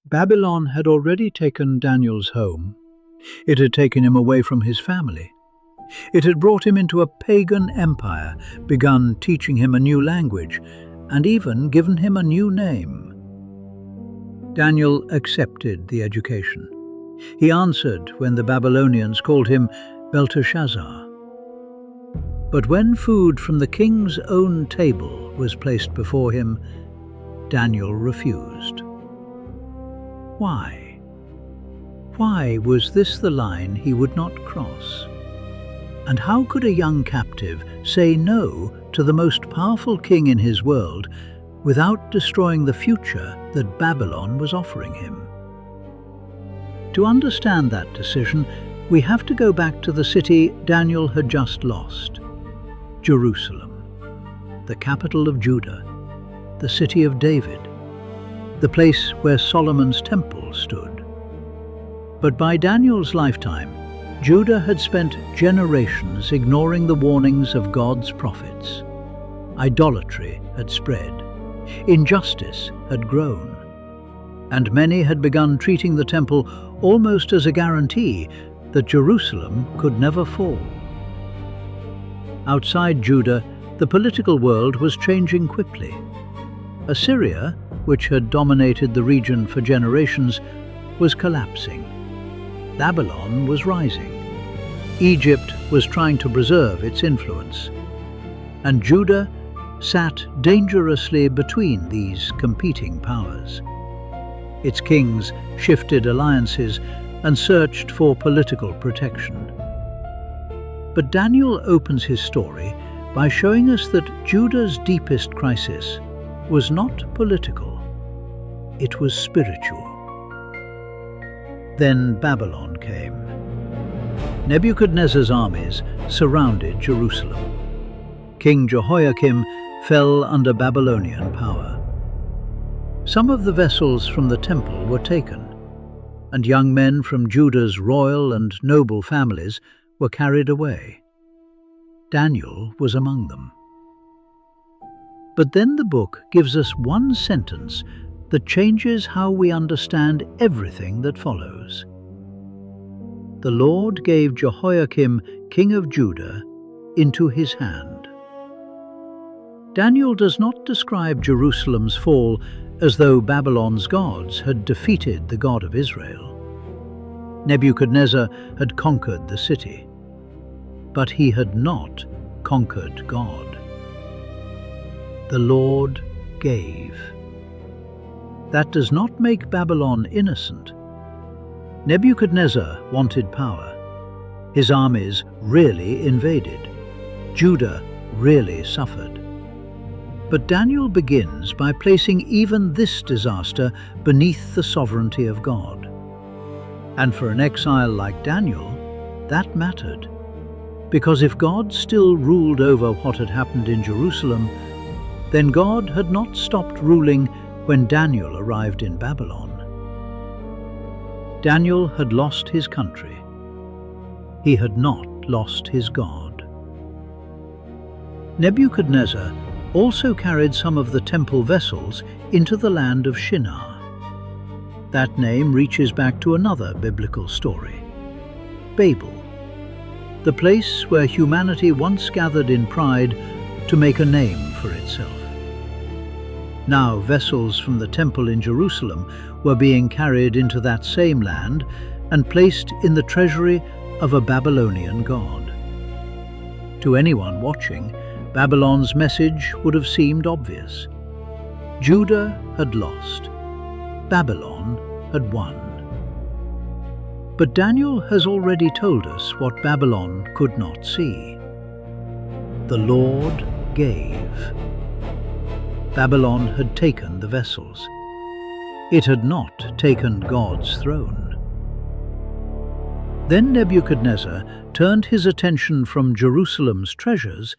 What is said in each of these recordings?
Babylon had already taken Daniel's home. It had taken him away from his family. It had brought him into a pagan empire, begun teaching him a new language, and even given him a new name. Daniel accepted the education. He answered when the Babylonians called him Belteshazzar. But when food from the king's own table was placed before him, Daniel refused. Why? Why was this the line he would not cross? And how could a young captive say no to the most powerful king in his world without destroying the future that Babylon was offering him? To understand that decision, we have to go back to the city Daniel had just lost, Jerusalem, the capital of Judah, the city of David, the place where Solomon's temple stood. But by Daniel's lifetime, Judah had spent generations ignoring the warnings of God's prophets. Idolatry had spread, injustice had grown, and many had begun treating the temple almost as a guarantee that Jerusalem could never fall. Outside Judah, the political world was changing quickly. Assyria, which had dominated the region for generations, was collapsing. Babylon was rising. Egypt was trying to preserve its influence. And Judah sat dangerously between these competing powers. Its kings shifted alliances and searched for political protection. But Daniel opens his story by showing us that Judah's deepest crisis was not political, it was spiritual. Then Babylon came. Nebuchadnezzar's armies surrounded Jerusalem. King Jehoiakim fell under Babylonian power. Some of the vessels from the temple were taken, and young men from Judah's royal and noble families were carried away. Daniel was among them. But then the book gives us one sentence that changes how we understand everything that follows. The Lord gave Jehoiakim, king of Judah, into his hand. Daniel does not describe Jerusalem's fall as though Babylon's gods had defeated the God of Israel. Nebuchadnezzar had conquered the city, but he had not conquered God. The Lord gave. That does not make Babylon innocent. Nebuchadnezzar wanted power. His armies really invaded. Judah really suffered. But Daniel begins by placing even this disaster beneath the sovereignty of God. And for an exile like Daniel, that mattered. Because if God still ruled over what had happened in Jerusalem, then God had not stopped ruling when Daniel arrived in Babylon. Daniel had lost his country. He had not lost his God. Nebuchadnezzar also carried some of the temple vessels into the land of Shinar. That name reaches back to another biblical story, Babel, the place where humanity once gathered in pride to make a name for itself. Now vessels from the temple in Jerusalem were being carried into that same land and placed in the treasury of a Babylonian god. To anyone watching, Babylon's message would have seemed obvious. Judah had lost. Babylon had won. But Daniel has already told us what Babylon could not see. The Lord gave. Babylon had taken the vessels. It had not taken God's throne. Then Nebuchadnezzar turned his attention from Jerusalem's treasures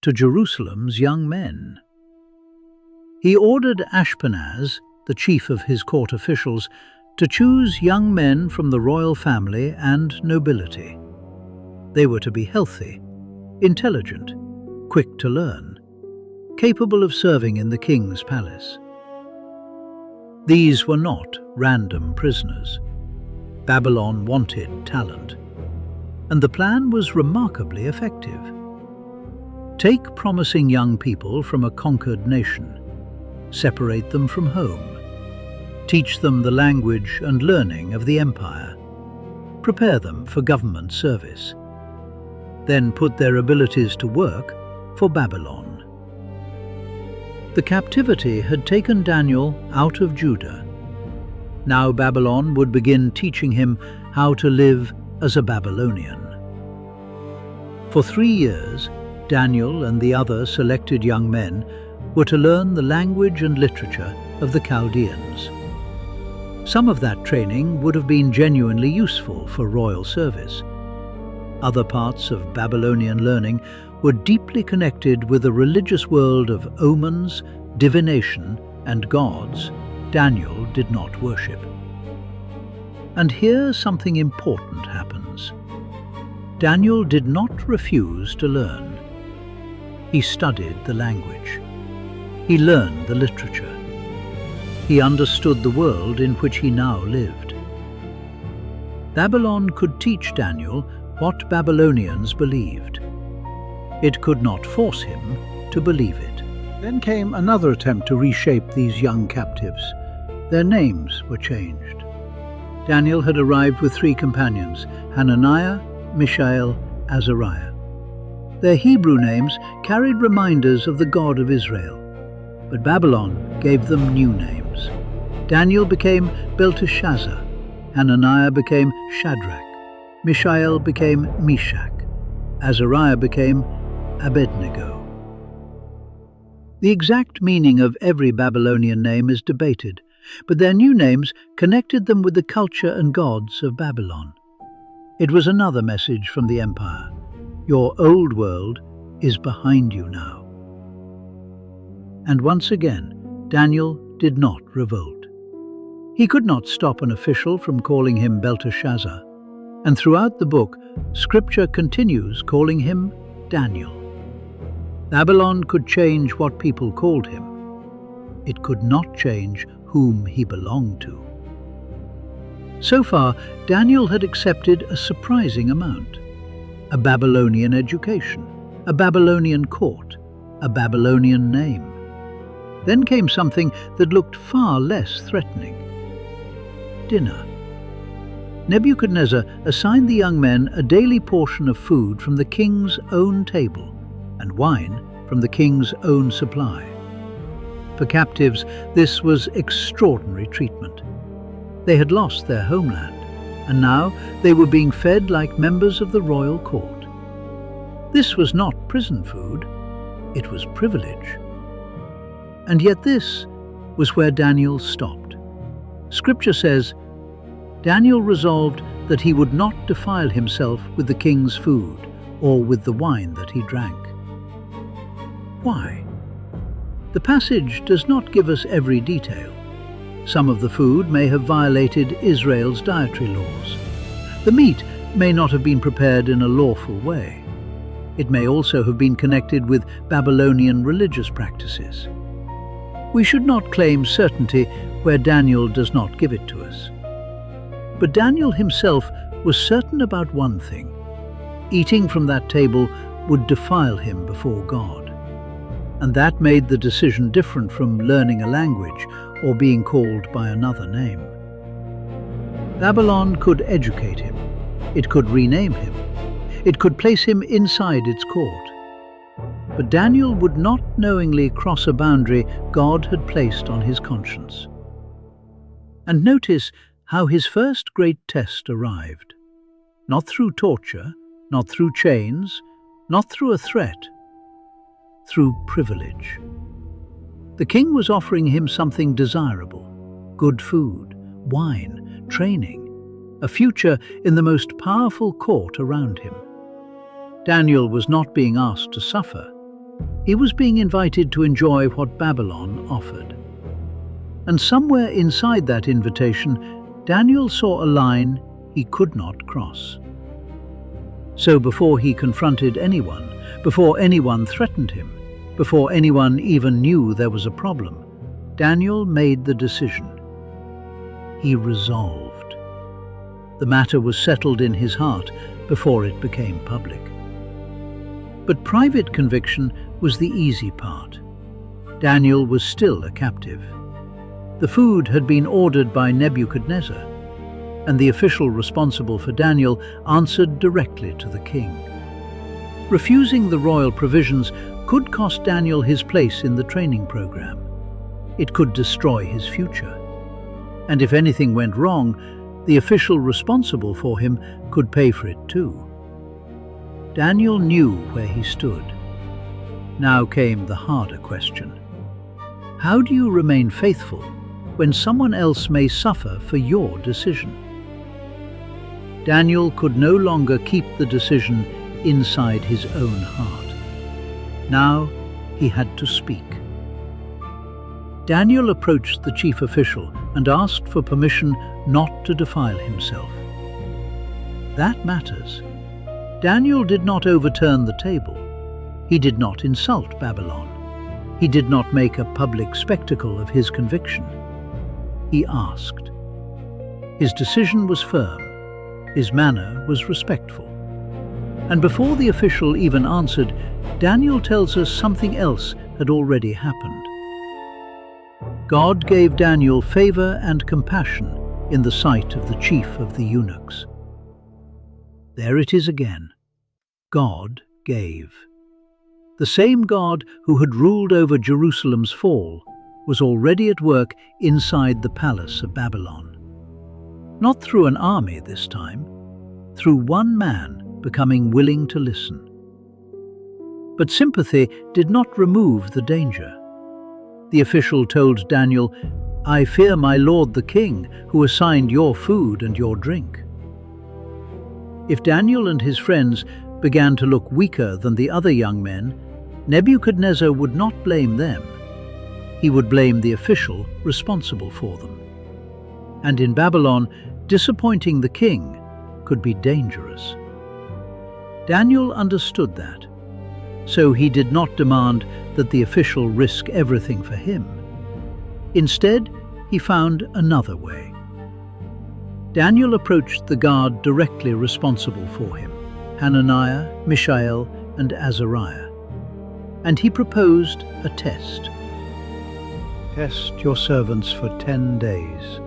to Jerusalem's young men. He ordered Ashpenaz, the chief of his court officials, to choose young men from the royal family and nobility. They were to be healthy, intelligent, quick to learn, capable of serving in the king's palace. These were not random prisoners. Babylon wanted talent, and the plan was remarkably effective. Take promising young people from a conquered nation, separate them from home, teach them the language and learning of the empire, prepare them for government service, then put their abilities to work for Babylon. The captivity had taken Daniel out of Judah. Now Babylon would begin teaching him how to live as a Babylonian. For 3 years, Daniel and the other selected young men were to learn the language and literature of the Chaldeans. Some of that training would have been genuinely useful for royal service. Other parts of Babylonian learning were deeply connected with a religious world of omens, divination, and gods Daniel did not worship. And here something important happens. Daniel did not refuse to learn. He studied the language. He learned the literature. He understood the world in which he now lived. Babylon could teach Daniel what Babylonians believed. It could not force him to believe it. Then came another attempt to reshape these young captives. Their names were changed. Daniel had arrived with 3 companions, Hananiah, Mishael, Azariah. Their Hebrew names carried reminders of the God of Israel, but Babylon gave them new names. Daniel became Belteshazzar, Hananiah became Shadrach, Mishael became Meshach, Azariah became Abednego. The exact meaning of every Babylonian name is debated, but their new names connected them with the culture and gods of Babylon. It was another message from the empire. Your old world is behind you now. And once again, Daniel did not revolt. He could not stop an official from calling him Belteshazzar, and throughout the book, Scripture continues calling him Daniel. Babylon could change what people called him. It could not change whom he belonged to. So far, Daniel had accepted a surprising amount. A Babylonian education, a Babylonian court, a Babylonian name. Then came something that looked far less threatening. Dinner. Nebuchadnezzar assigned the young men a daily portion of food from the king's own table and wine from the king's own supply. For captives, this was extraordinary treatment. They had lost their homeland, and now they were being fed like members of the royal court. This was not prison food, it was privilege. And yet this was where Daniel stopped. Scripture says, Daniel resolved that he would not defile himself with the king's food or with the wine that he drank. Why? The passage does not give us every detail. Some of the food may have violated Israel's dietary laws. The meat may not have been prepared in a lawful way. It may also have been connected with Babylonian religious practices. We should not claim certainty where Daniel does not give it to us. But Daniel himself was certain about one thing. Eating from that table would defile him before God. And that made the decision different from learning a language or being called by another name. Babylon could educate him. It could rename him. It could place him inside its court. But Daniel would not knowingly cross a boundary God had placed on his conscience. And notice how his first great test arrived. Not through torture, not through chains, not through a threat, through privilege. The king was offering him something desirable: good food, wine, training, a future in the most powerful court around him. Daniel was not being asked to suffer. He was being invited to enjoy what Babylon offered. And somewhere inside that invitation, Daniel saw a line he could not cross. So before he confronted anyone, before anyone threatened him, before anyone even knew there was a problem, Daniel made the decision. he resolved. The matter was settled in his heart before it became public. But private conviction was the easy part. Daniel was still a captive. The food had been ordered by Nebuchadnezzar, and the official responsible for Daniel answered directly to the king. Refusing the royal provisions could cost Daniel his place in the training program. It could destroy his future. And if anything went wrong, the official responsible for him could pay for it too. Daniel knew where he stood. Now came the harder question. How do you remain faithful when someone else may suffer for your decision? Daniel could no longer keep the decision inside his own heart. Now he had to speak. Daniel approached the chief official and asked for permission not to defile himself. That matters. Daniel did not overturn the table. He did not insult Babylon. He did not make a public spectacle of his conviction. He asked. His decision was firm. His manner was respectful. And before the official even answered, Daniel tells us something else had already happened. God gave Daniel favor and compassion in the sight of the chief of the eunuchs. There it is again. God gave. The same God who had ruled over Jerusalem's fall was already at work inside the palace of Babylon. Not through an army this time, through one man becoming willing to listen. But sympathy did not remove the danger. The official told Daniel, "I fear my lord the king, who assigned your food and your drink." If Daniel and his friends began to look weaker than the other young men, Nebuchadnezzar would not blame them. He would blame the official responsible for them. And in Babylon, disappointing the king could be dangerous. Daniel understood that, so he did not demand that the official risk everything for him. Instead, he found another way. Daniel approached the guard directly responsible for him, Hananiah, Mishael, and Azariah, and he proposed a test. Test your servants for 10 days.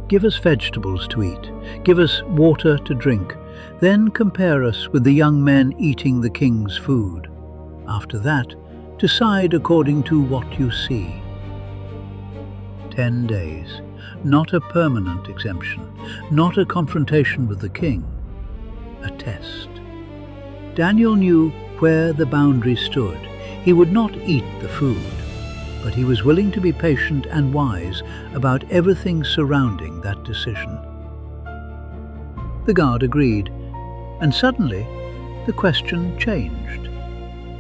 Give us vegetables to eat, give us water to drink, then compare us with the young men eating the king's food. After that, decide according to what you see. 10 days, not a permanent exemption, not a confrontation with the king, a test. Daniel knew where the boundary stood. He would not eat the food, but he was willing to be patient and wise about everything surrounding that decision. The guard agreed, and suddenly the question changed.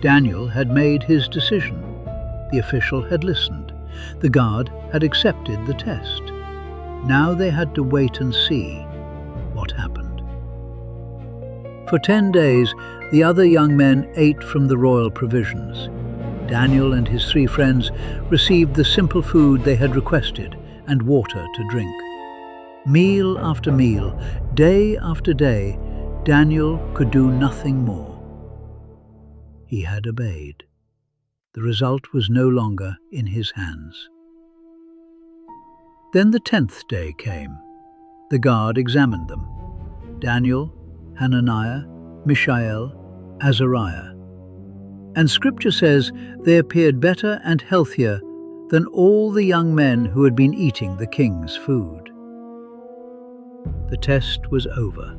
Daniel had made his decision. The official had listened. The guard had accepted the test. Now they had to wait and see what happened. For 10 days, the other young men ate from the royal provisions. Daniel and his 3 friends received the simple food they had requested and water to drink. Meal after meal, day after day, Daniel could do nothing more. He had obeyed. The result was no longer in his hands. Then the 10th day came. The guard examined them. Daniel, Hananiah, Mishael, Azariah. And Scripture says they appeared better and healthier than all the young men who had been eating the king's food. The test was over.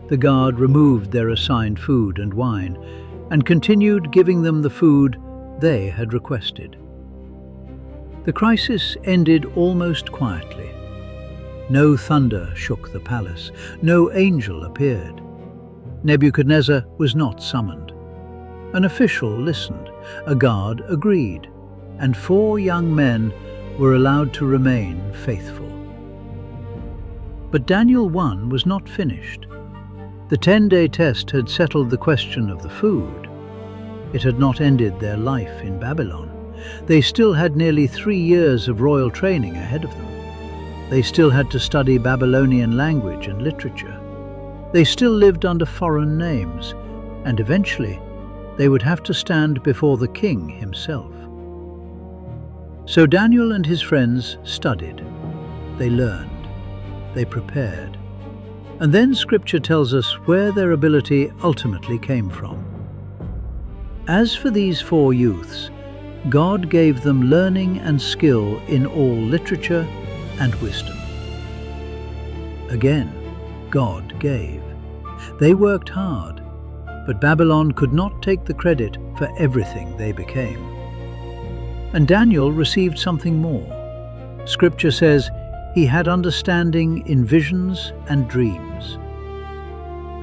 The guard removed their assigned food and wine and continued giving them the food they had requested. The crisis ended almost quietly. No thunder shook the palace. No angel appeared. Nebuchadnezzar was not summoned. An official listened. A guard agreed. And 4 young men were allowed to remain faithful. But Daniel 1 was not finished. The 10-day test had settled the question of the food. It had not ended their life in Babylon. They still had nearly 3 years of royal training ahead of them. They still had to study Babylonian language and literature. They still lived under foreign names, and eventually they would have to stand before the king himself. So Daniel and his friends studied, they learned, they prepared. And then Scripture tells us where their ability ultimately came from. As for these 4 youths, God gave them learning and skill in all literature and wisdom. Again, God gave. They worked hard, but Babylon could not take the credit for everything they became. And Daniel received something more. Scripture says he had understanding in visions and dreams.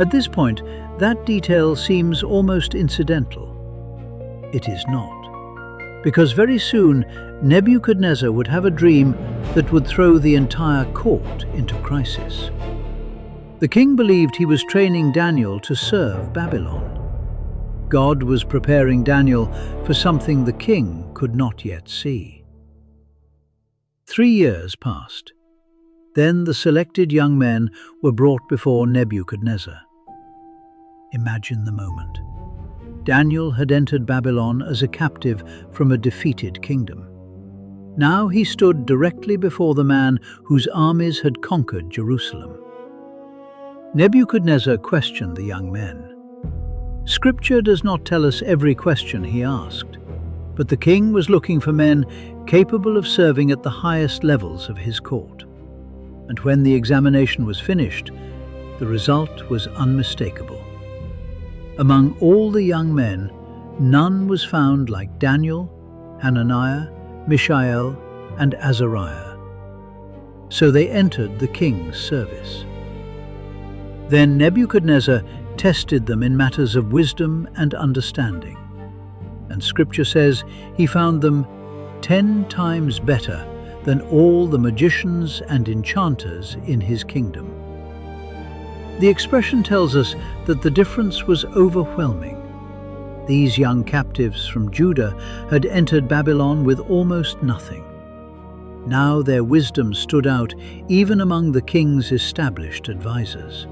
At this point, that detail seems almost incidental. It is not, because very soon Nebuchadnezzar would have a dream that would throw the entire court into crisis. The king believed he was training Daniel to serve Babylon. God was preparing Daniel for something the king could not yet see. 3 years passed. Then the selected young men were brought before Nebuchadnezzar. Imagine the moment. Daniel had entered Babylon as a captive from a defeated kingdom. Now he stood directly before the man whose armies had conquered Jerusalem. Nebuchadnezzar questioned the young men. Scripture does not tell us every question he asked, but the king was looking for men capable of serving at the highest levels of his court. And when the examination was finished, the result was unmistakable. Among all the young men, none was found like Daniel, Hananiah, Mishael, and Azariah. So they entered the king's service. Then Nebuchadnezzar tested them in matters of wisdom and understanding. And Scripture says he found them 10 times better than all the magicians and enchanters in his kingdom. The expression tells us that the difference was overwhelming. These young captives from Judah had entered Babylon with almost nothing. Now their wisdom stood out even among the king's established advisors.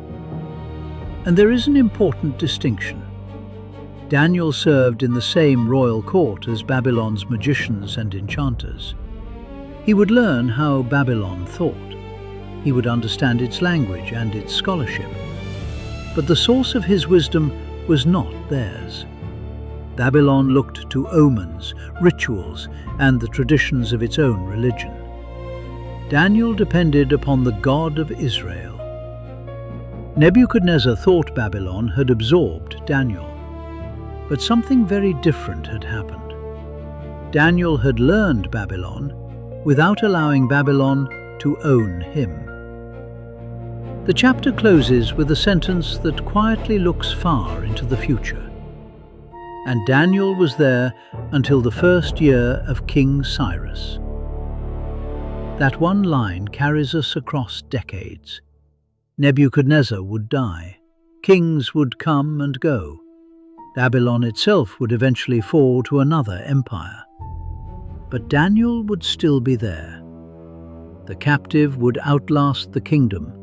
And there is an important distinction. Daniel served in the same royal court as Babylon's magicians and enchanters. He would learn how Babylon thought. He would understand its language and its scholarship. But the source of his wisdom was not theirs. Babylon looked to omens, rituals, and the traditions of its own religion. Daniel depended upon the God of Israel. Nebuchadnezzar thought Babylon had absorbed Daniel. But something very different had happened. Daniel had learned Babylon without allowing Babylon to own him. The chapter closes with a sentence that quietly looks far into the future. And Daniel was there until the 1st year of King Cyrus. That one line carries us across decades. Nebuchadnezzar would die. Kings would come and go. Babylon itself would eventually fall to another empire. But Daniel would still be there. The captive would outlast the kingdom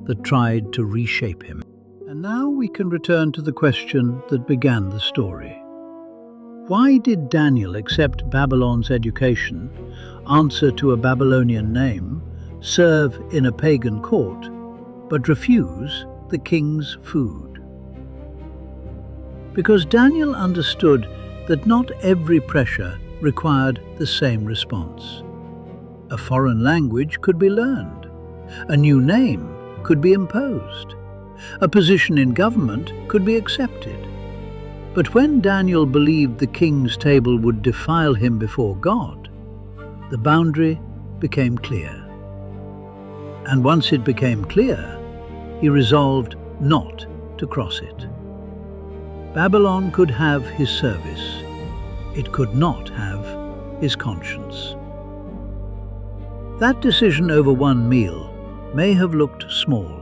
that tried to reshape him. And now we can return to the question that began the story. Why did Daniel accept Babylon's education, answer to a Babylonian name, serve in a pagan court, but refuse the king's food? Because Daniel understood that not every pressure required the same response. A foreign language could be learned. A new name could be imposed. A position in government could be accepted. But when Daniel believed the king's table would defile him before God, the boundary became clear. And once it became clear, he resolved not to cross it. Babylon could have his service. It could not have his conscience. That decision over one meal may have looked small,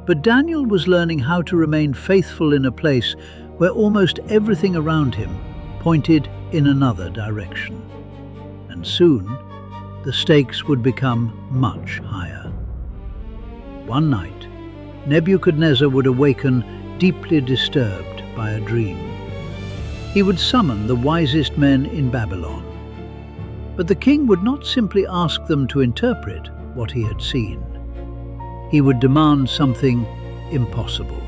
but Daniel was learning how to remain faithful in a place where almost everything around him pointed in another direction. And soon, the stakes would become much higher. One night, Nebuchadnezzar would awaken deeply disturbed by a dream. He would summon the wisest men in Babylon. But the king would not simply ask them to interpret what he had seen. He would demand something impossible.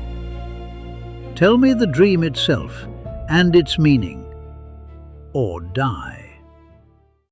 "Tell me the dream itself and its meaning, or die."